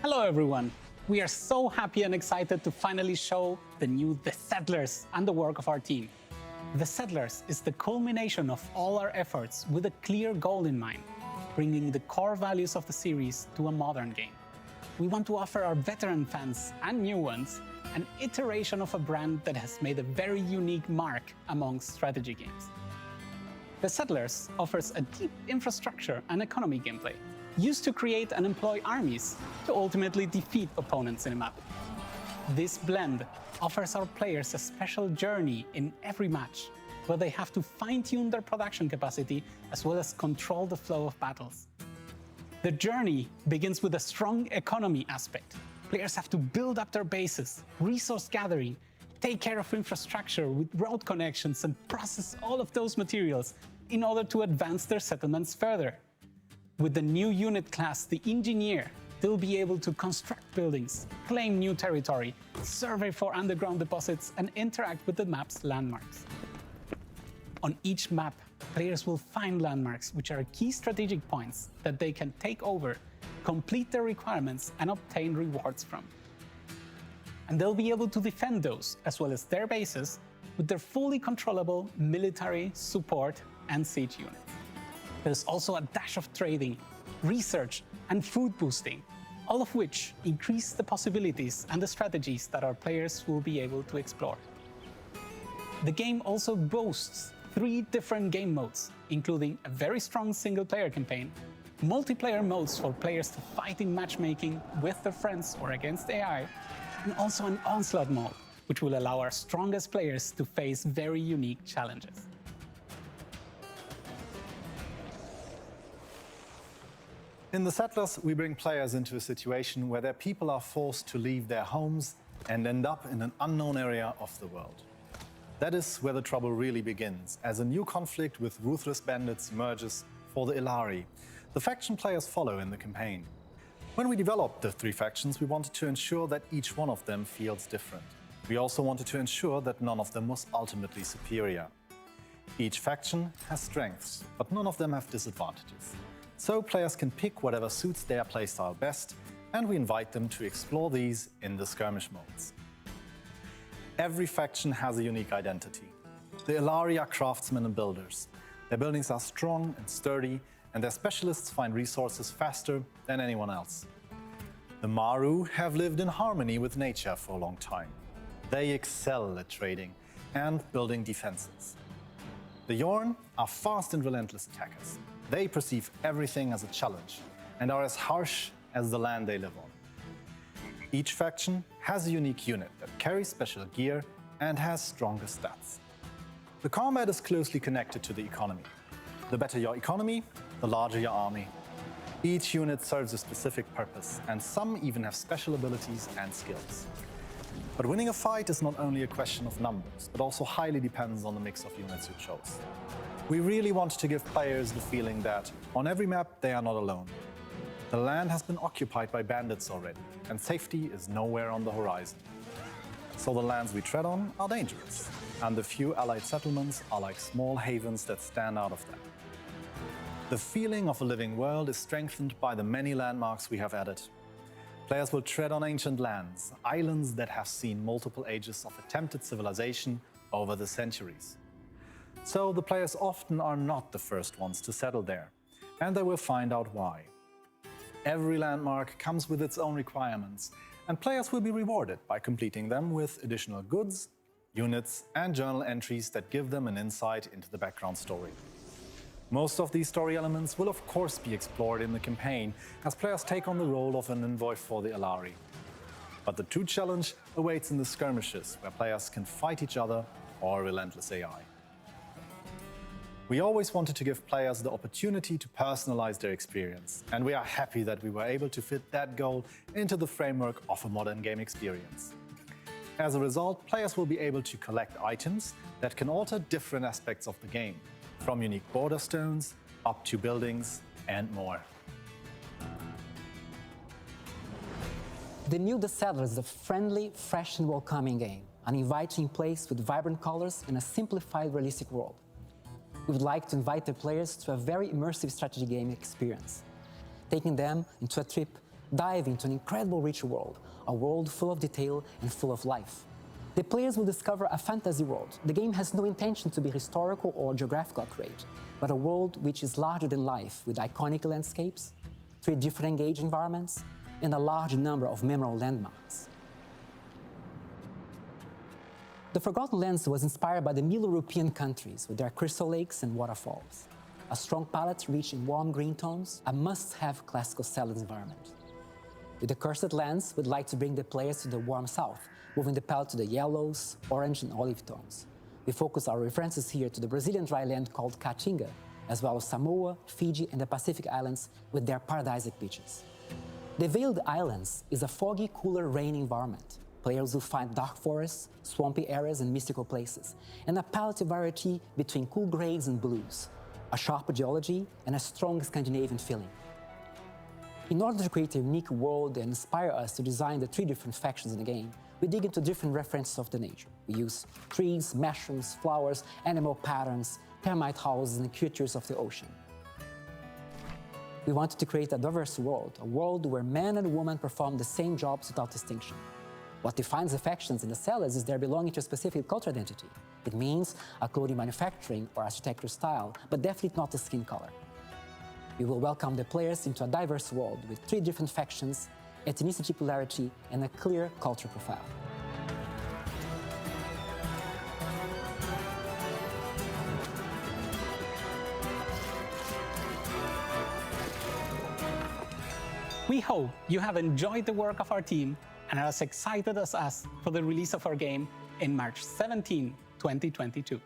Hello everyone! We are so happy and excited to finally show the new The Settlers and the work of our team. The Settlers is the culmination of all our efforts with a clear goal in mind, bringing the core values of the series to a modern game. We want to offer our veteran fans and new ones an iteration of a brand that has made a very unique mark amongst strategy games. The Settlers offers a deep infrastructure and economy gameplay, used to create and employ armies to ultimately defeat opponents in a map. This blend offers our players a special journey in every match, where they have to fine-tune their production capacity as well as control the flow of battles. The journey begins with a strong economy aspect. Players have to build up their bases, resource gathering, take care of infrastructure with road connections, and process all of those materials in order to advance their settlements further. With the new unit class, the Engineer, they'll be able to construct buildings, claim new territory, survey for underground deposits, and interact with the map's landmarks. On each map, players will find landmarks, which are key strategic points that they can take over, complete their requirements, and obtain rewards from. And they'll be able to defend those, as well as their bases, with their fully controllable military, support, and siege units. There's also a dash of trading, research, and food boosting, all of which increase the possibilities and the strategies that our players will be able to explore. The game also boasts 3 different game modes, including a very strong single-player campaign, multiplayer modes for players to fight in matchmaking with their friends or against AI, and also an onslaught mode, which will allow our strongest players to face very unique challenges. In The Settlers, we bring players into a situation where their people are forced to leave their homes and end up in an unknown area of the world. That is where the trouble really begins, as a new conflict with ruthless bandits emerges for the Illari, the faction players follow in the campaign. When we developed the 3 factions, we wanted to ensure that each one of them feels different. We also wanted to ensure that none of them was ultimately superior. Each faction has strengths, but none of them have disadvantages. So players can pick whatever suits their playstyle best, and we invite them to explore these in the skirmish modes. Every faction has a unique identity. The Illari are craftsmen and builders. Their buildings are strong and sturdy, and their specialists find resources faster than anyone else. The Maru have lived in harmony with nature for a long time. They excel at trading and building defenses. The Yorn are fast and relentless attackers. They perceive everything as a challenge and are as harsh as the land they live on. Each faction has a unique unit that carries special gear and has stronger stats. The combat is closely connected to the economy. The better your economy, the larger your army. Each unit serves a specific purpose, and some even have special abilities and skills. But winning a fight is not only a question of numbers, but also highly depends on the mix of units you chose. We really want to give players the feeling that, on every map, they are not alone. The land has been occupied by bandits already, and safety is nowhere on the horizon. So the lands we tread on are dangerous, and the few allied settlements are like small havens that stand out of them. The feeling of a living world is strengthened by the many landmarks we have added. Players will tread on ancient lands, islands that have seen multiple ages of attempted civilization over the centuries. So the players often are not the first ones to settle there, and they will find out why. Every landmark comes with its own requirements, and players will be rewarded by completing them with additional goods, units, and journal entries that give them an insight into the background story. Most of these story elements will of course be explored in the campaign, as players take on the role of an envoy for the Illari. But the true challenge awaits in the skirmishes, where players can fight each other or relentless AI. We always wanted to give players the opportunity to personalize their experience, and we are happy that we were able to fit that goal into the framework of a modern game experience. As a result, players will be able to collect items that can alter different aspects of the game, from unique border stones up to buildings and more. The new The Settlers is a friendly, fresh and welcoming game, an inviting place with vibrant colors and a simplified, realistic world. We would like to invite the players to a very immersive strategy game experience, taking them into a trip dive into an incredible rich world, a world full of detail and full of life. The players will discover a fantasy world. The game has no intention to be historical or geographical accurate, but a world which is larger than life, with iconic landscapes, 3 different engaged environments, and a large number of memorable landmarks. The Forgotten Lands was inspired by the Middle European countries with their crystal lakes and waterfalls. A strong palette rich in warm green tones, a must-have classical salad environment. With the Cursed Lands, we'd like to bring the players to the warm south, moving the palette to the yellows, orange, and olive tones. We focus our references here to the Brazilian dry land called Caatinga, as well as Samoa, Fiji, and the Pacific Islands with their paradisiac beaches. The Veiled Islands is a foggy, cooler rain environment. Players will find dark forests, swampy areas, and mystical places, and a palette variety between cool grays and blues, a sharp geology, and a strong Scandinavian feeling. In order to create a unique world and inspire us to design the 3 different factions in the game, we dig into different references of the nature. We use trees, mushrooms, flowers, animal patterns, termite houses, and creatures of the ocean. We wanted to create a diverse world, a world where man and woman perform the same jobs without distinction. What defines the factions in the cellars is their belonging to a specific cultural identity. It means a clothing manufacturing or architectural style, but definitely not the skin color. We will welcome the players into a diverse world with 3 different factions, ethnicity polarity, and a clear culture profile. We hope you have enjoyed the work of our team and are as excited as us for the release of our game in March 17, 2022.